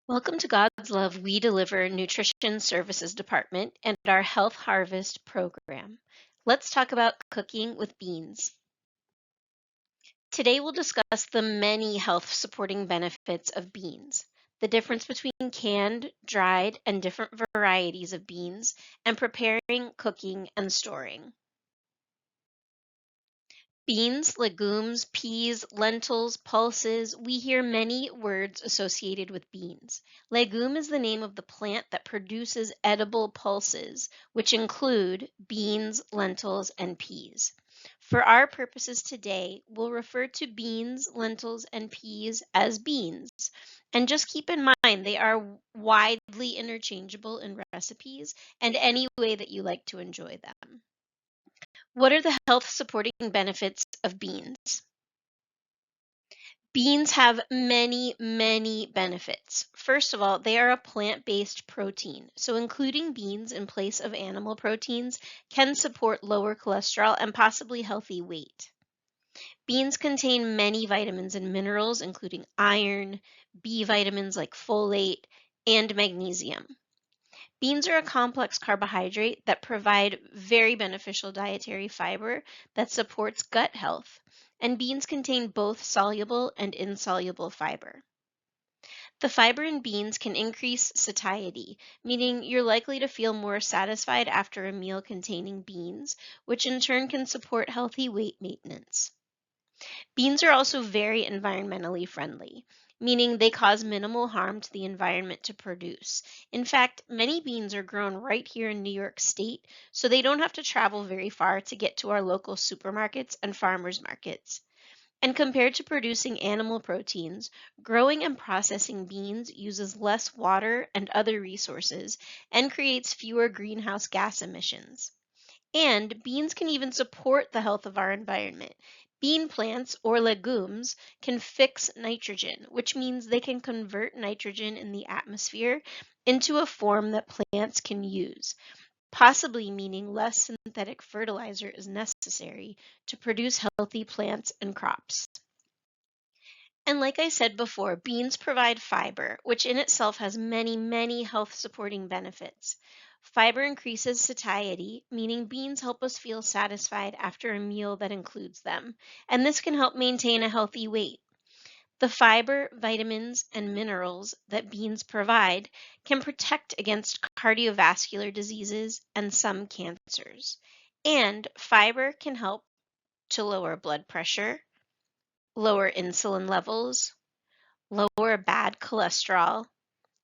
Welcome to God's Love. We deliver Nutrition Services Department and our Health Harvest program. Let's talk about cooking with beans. Today we'll discuss the many health supporting benefits of beans, the difference between canned, dried, and different varieties of beans, and preparing, cooking, and storing. Beans, legumes, peas, lentils, pulses, we hear many words associated with beans. Legume is the name of the plant that produces edible pulses, which include beans, lentils, and peas. For our purposes today, we'll refer to beans, lentils, and peas as beans. And just keep in mind, they are widely interchangeable in recipes and any way that you like to enjoy them. What are the health supporting benefits of beans? Beans have many benefits. First of all, they are a plant-based protein. So including beans in place of animal proteins can support lower cholesterol and possibly healthy weight. Beans contain many vitamins and minerals, including iron, B vitamins like folate, and magnesium. Beans are a complex carbohydrate that provide very beneficial dietary fiber that supports gut health, and beans contain both soluble and insoluble fiber. The fiber in beans can increase satiety, meaning you're likely to feel more satisfied after a meal containing beans, which in turn can support healthy weight maintenance. Beans are also very environmentally friendly, meaning they cause minimal harm to the environment to produce. In fact, many beans are grown right here in New York State, so they don't have to travel very far to get to our local supermarkets and farmers markets. And compared to producing animal proteins, growing and processing beans uses less water and other resources and creates fewer greenhouse gas emissions. And beans can even support the health of our environment. Bean plants or legumes can fix nitrogen, which means they can convert nitrogen in the atmosphere into a form that plants can use, possibly meaning less synthetic fertilizer is necessary to produce healthy plants and crops. And like I said before, beans provide fiber, which in itself has many health supporting benefits. Fiber increases satiety, meaning beans help us feel satisfied after a meal that includes them, and this can help maintain a healthy weight. The fiber, vitamins, and minerals that beans provide can protect against cardiovascular diseases and some cancers. And fiber can help to lower blood pressure, lower insulin levels, lower bad cholesterol,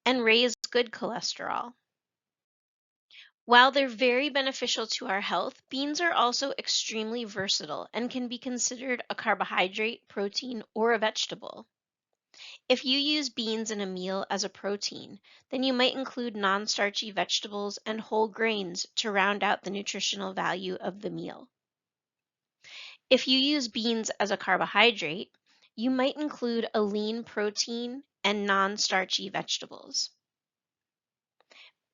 and raise good cholesterol. While they're very beneficial to our health, beans are also extremely versatile and can be considered a carbohydrate, protein, or a vegetable. If you use beans in a meal as a protein, then you might include non-starchy vegetables and whole grains to round out the nutritional value of the meal. If you use beans as a carbohydrate, you might include a lean protein and non-starchy vegetables.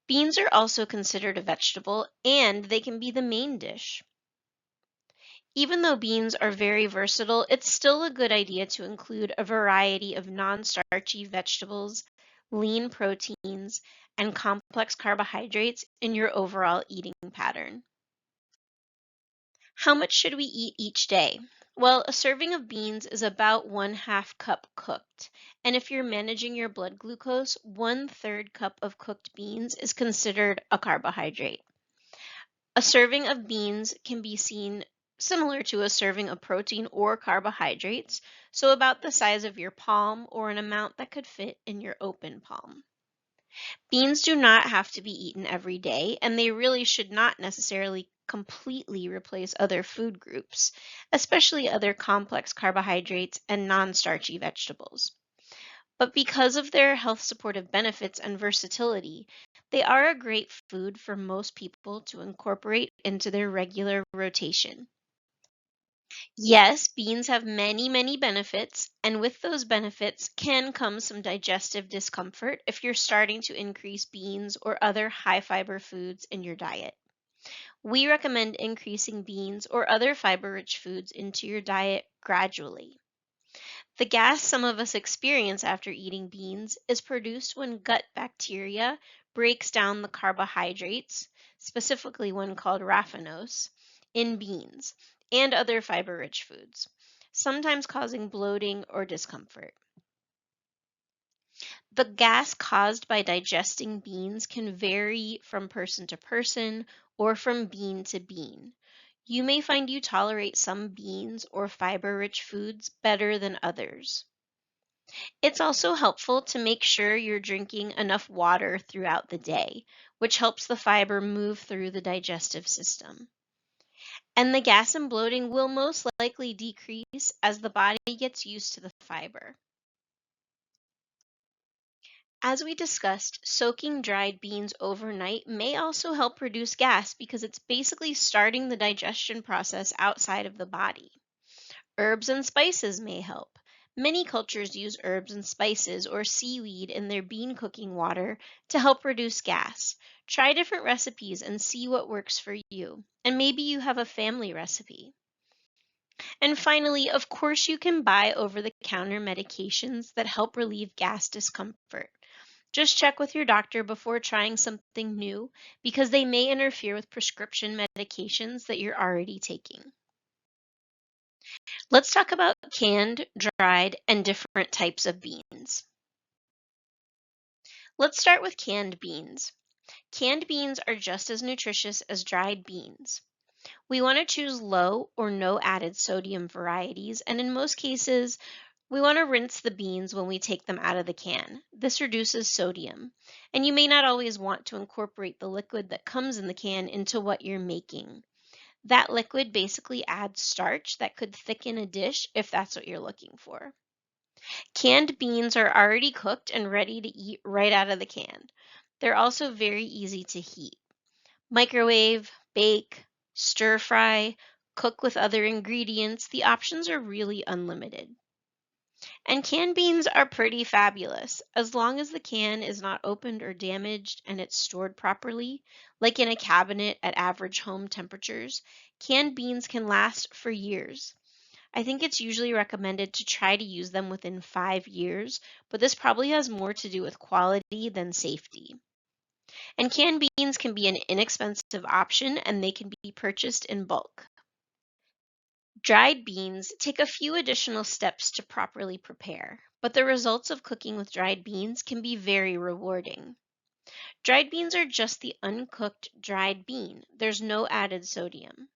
Beans are also considered a vegetable and they can be the main dish. Even though beans are very versatile, it's still a good idea to include a variety of non-starchy vegetables, lean proteins, and complex carbohydrates in your overall eating pattern. How much should we eat each day? Well, a serving of beans is about 1/2 cup cooked. And if you're managing your blood glucose, 1/3 cup of cooked beans is considered a carbohydrate. A serving of beans can be seen similar to a serving of protein or carbohydrates, so about the size of your palm or an amount that could fit in your open palm. Beans do not have to be eaten every day, and they really should not necessarily completely replace other food groups, especially other complex carbohydrates and non-starchy vegetables. But because of their health supportive benefits and versatility, they are a great food for most people to incorporate into their regular rotation. Yes, beans have many benefits, and with those benefits can come some digestive discomfort if you're starting to increase beans or other high fiber foods in your diet. We recommend increasing beans or other fiber rich foods into your diet gradually. The gas some of us experience after eating beans is produced when gut bacteria breaks down the carbohydrates, specifically one called raffinose, in beans and other fiber rich foods, sometimes causing bloating or discomfort. The gas caused by digesting beans can vary from person to person or from bean to bean. You may find you tolerate some beans or fiber rich foods better than others. It's also helpful to make sure you're drinking enough water throughout the day, which helps the fiber move through the digestive system. And the gas and bloating will most likely decrease as the body gets used to the fiber. As we discussed, soaking dried beans overnight may also help reduce gas because it's basically starting the digestion process outside of the body. Herbs and spices may help. Many cultures use herbs and spices or seaweed in their bean cooking water to help reduce gas. Try different recipes and see what works for you. And maybe you have a family recipe. And finally, of course, you can buy over the counter medications that help relieve gas discomfort. Just check with your doctor before trying something new because they may interfere with prescription medications that you're already taking. Let's talk about canned, dried, and different types of beans. Let's start with canned beans. Canned beans are just as nutritious as dried beans. We want to choose low or no added sodium varieties, and in most cases, we want to rinse the beans when we take them out of the can. This reduces sodium, and you may not always want to incorporate the liquid that comes in the can into what you're making. That liquid basically adds starch that could thicken a dish if that's what you're looking for. Canned beans are already cooked and ready to eat right out of the can. They're also very easy to heat. Microwave, bake, stir fry, cook with other ingredients. The options are really unlimited. And canned beans are pretty fabulous as long as the can is not opened or damaged and it's stored properly, like in a cabinet at average home temperatures. Canned beans can last for years. I think it's usually recommended to try to use them within 5 years, but this probably has more to do with quality than safety. And canned beans can be an inexpensive option and they can be purchased in bulk. Dried beans take a few additional steps to properly prepare, but the results of cooking with dried beans can be very rewarding. Dried beans are just the uncooked dried bean. There's no added sodium.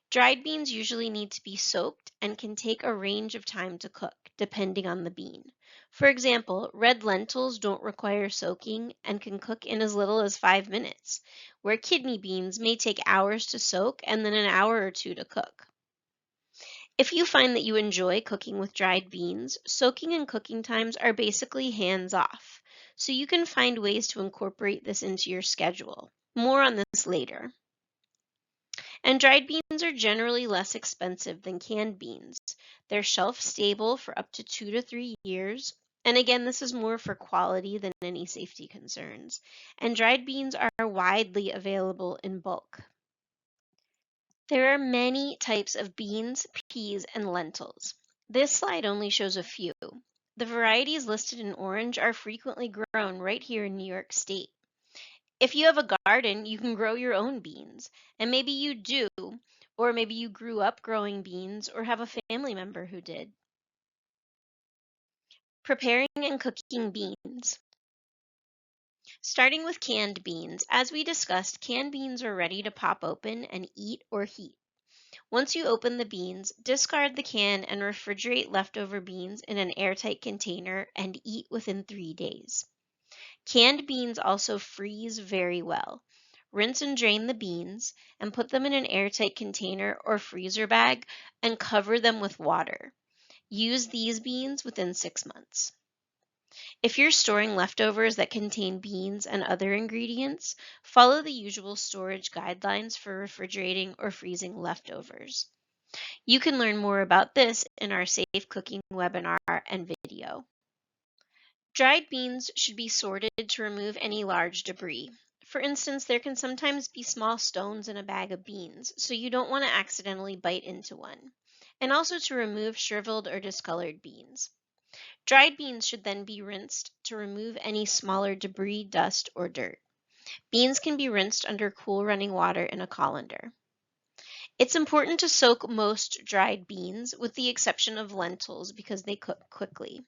Dried beans usually need to be soaked and can take a range of time to cook, depending on the bean. For example, red lentils don't require soaking and can cook in as little as 5 minutes, where kidney beans may take hours to soak and then an hour or two to cook. If you find that you enjoy cooking with dried beans, soaking and cooking times are basically hands off, so you can find ways to incorporate this into your schedule. More on this later. And dried beans are generally less expensive than canned beans. They're shelf stable for up to 2 to 3 years. And again, this is more for quality than any safety concerns. And dried beans are widely available in bulk. There are many types of beans, peas, and lentils. This slide only shows a few. The varieties listed in orange are frequently grown right here in New York State. If you have a garden, you can grow your own beans. And maybe you do, or maybe you grew up growing beans or have a family member who did. Preparing and cooking beans. Starting with canned beans, as we discussed, canned beans are ready to pop open and eat or heat. Once you open the beans, discard the can and refrigerate leftover beans in an airtight container and eat within 3 days. Canned beans also freeze very well. Rinse and drain the beans and put them in an airtight container or freezer bag and cover them with water. Use these beans within 6 months. If you're storing leftovers that contain beans and other ingredients, follow the usual storage guidelines for refrigerating or freezing leftovers. You can learn more about this in our Safe Cooking webinar and video. Dried beans should be sorted to remove any large debris. For instance, there can sometimes be small stones in a bag of beans, so you don't want to accidentally bite into one. and also to remove shriveled or discolored beans. Dried beans should then be rinsed to remove any smaller debris, dust, or dirt. Beans can be rinsed under cool running water in a colander. It's important to soak most dried beans, with the exception of lentils, because they cook quickly.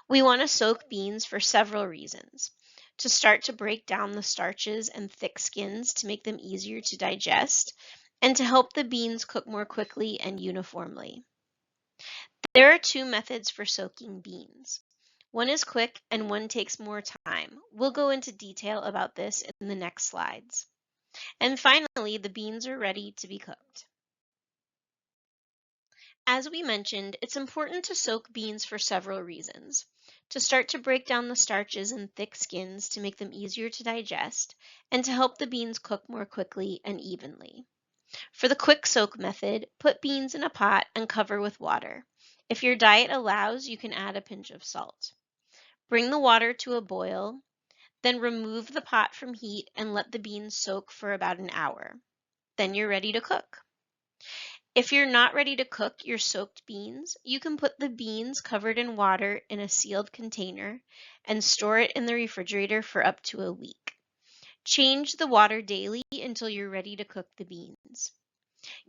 We want to soak beans for several reasons. To start to break down the starches and thick skins to make them easier to digest, and to help the beans cook more quickly and uniformly. There are two methods for soaking beans. One is quick and one takes more time. We'll go into detail about this in the next slides. And finally, the beans are ready to be cooked. As we mentioned, it's important to soak beans for several reasons. To start to break down the starches and thick skins to make them easier to digest, and to help the beans cook more quickly and evenly. For the quick soak method, put beans in a pot and cover with water. If your diet allows, you can add a pinch of salt. Bring the water to a boil, then remove the pot from heat and let the beans soak for about an hour. Then you're ready to cook. If you're not ready to cook your soaked beans, you can put the beans covered in water in a sealed container and store it in the refrigerator for up to a week. Change the water daily until you're ready to cook the beans.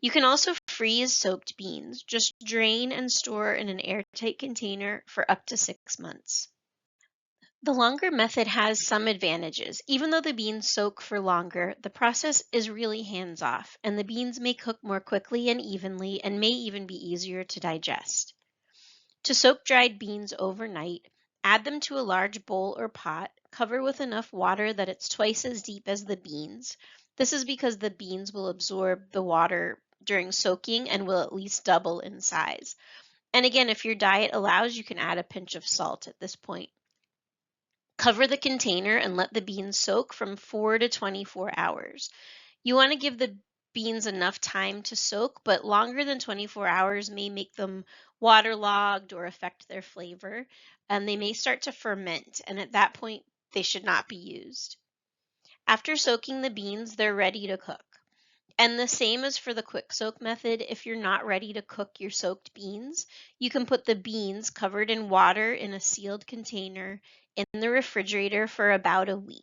You can also freeze soaked beans. Just drain and store in an airtight container for up to 6 months. The longer method has some advantages. Even though the beans soak for longer, the process is really hands-off, and the beans may cook more quickly and evenly and may even be easier to digest. To soak dried beans overnight, add them to a large bowl or pot, cover with enough water that it's twice as deep as the beans. This is because the beans will absorb the water during soaking and will at least double in size. And again, if your diet allows, you can add a pinch of salt at this point. Cover the container and let the beans soak from 4 to 24 hours. You want to give the beans enough time to soak, but longer than 24 hours may make them waterlogged or affect their flavor, and they may start to ferment, and at that point, they should not be used. After soaking the beans, they're ready to cook. And the same as for the quick soak method, if you're not ready to cook your soaked beans, you can put the beans covered in water in a sealed container in the refrigerator for about a week.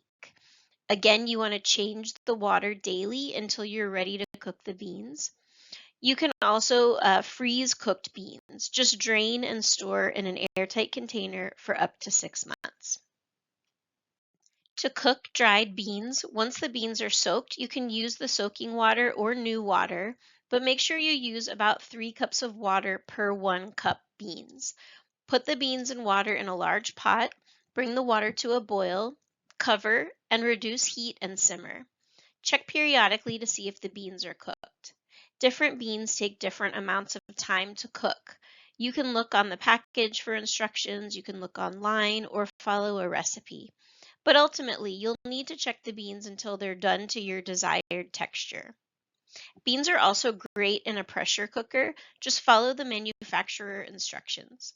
Again, you want to change the water daily until you're ready to cook the beans. You can also freeze cooked beans. Just drain and store in an airtight container for up to 6 months. To cook dried beans, once the beans are soaked, you can use the soaking water or new water, but make sure you use about 3 cups of water per 1 cup beans. Put the beans and water in a large pot, bring the water to a boil, cover, and reduce heat and simmer. Check periodically to see if the beans are cooked. Different beans take different amounts of time to cook. You can look on the package for instructions, you can look online, or follow a recipe. But ultimately, you'll need to check the beans until they're done to your desired texture. Beans are also great in a pressure cooker. Just follow the manufacturer instructions.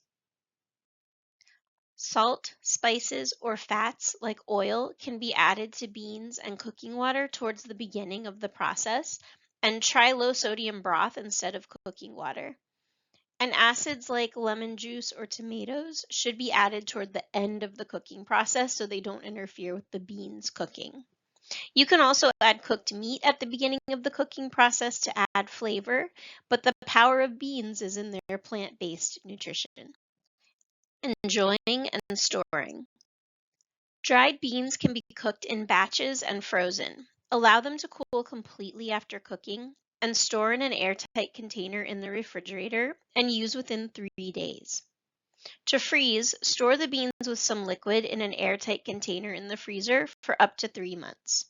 Salt, spices, or fats like oil can be added to beans and cooking water towards the beginning of the process, and try low sodium broth instead of cooking water. And acids like lemon juice or tomatoes should be added toward the end of the cooking process so they don't interfere with the beans cooking. You can also add cooked meat at the beginning of the cooking process to add flavor, but the power of beans is in their plant-based nutrition. Enjoying and storing. Dried beans can be cooked in batches and frozen. Allow them to cool completely after cooking, and store in an airtight container in the refrigerator and use within 3 days. To freeze, store the beans with some liquid in an airtight container in the freezer for up to 3 months.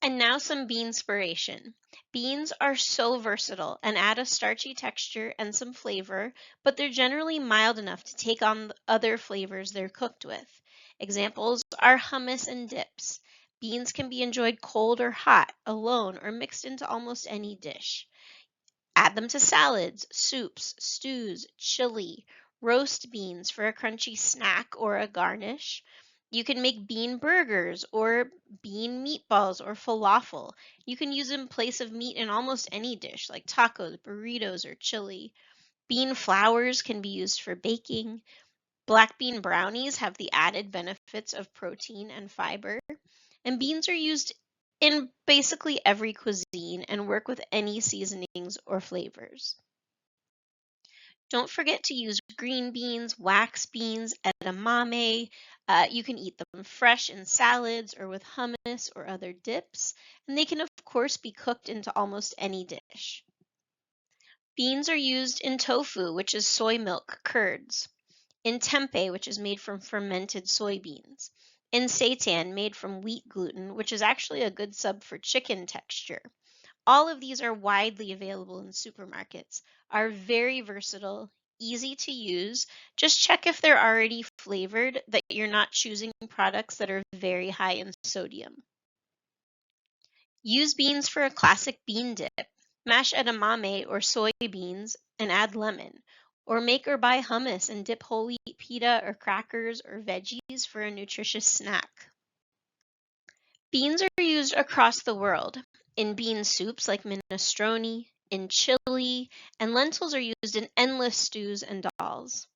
And now some beanspiration. Beans are so versatile and add a starchy texture and some flavor, but they're generally mild enough to take on other flavors they're cooked with. Examples are hummus and dips. Beans can be enjoyed cold or hot, alone, or mixed into almost any dish. Add them to salads, soups, stews, chili, roast beans for a crunchy snack or a garnish. You can make bean burgers or bean meatballs or falafel. You can use in place of meat in almost any dish like tacos, burritos, or chili. Bean flours can be used for baking. Black bean brownies have the added benefits of protein and fiber. And beans are used in basically every cuisine and work with any seasonings or flavors. Don't forget to use green beans, wax beans, edamame. You can eat them fresh in salads or with hummus or other dips. And they can, of course, be cooked into almost any dish. Beans are used in tofu, which is soy milk curds, in tempeh, which is made from fermented soybeans, in seitan, made from wheat gluten, which is actually a good sub for chicken texture. All of these are widely available in supermarkets, are very versatile, easy to use. Just check if they're already flavored, that you're not choosing products that are very high in sodium. Use beans for a classic bean dip. Mash edamame or soybeans and add lemon. Or make or buy hummus and dip whole wheat pita or crackers or veggies for a nutritious snack. Beans are used across the world in bean soups like minestrone, in chili, and lentils are used in endless stews and dals.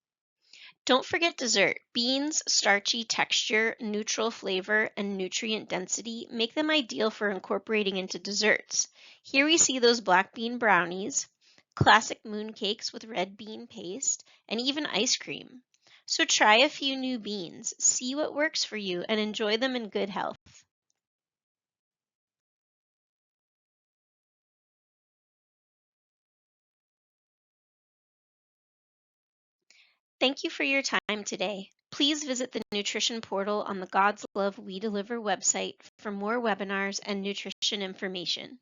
Don't forget dessert. Beans' starchy texture, neutral flavor, and nutrient density make them ideal for incorporating into desserts. Here we see those black bean brownies, classic mooncakes with red bean paste, and even ice cream. So try a few new beans, see what works for you, and enjoy them in good health. Thank you for your time today. Please visit the nutrition portal on the God's Love We Deliver website for more webinars and nutrition information.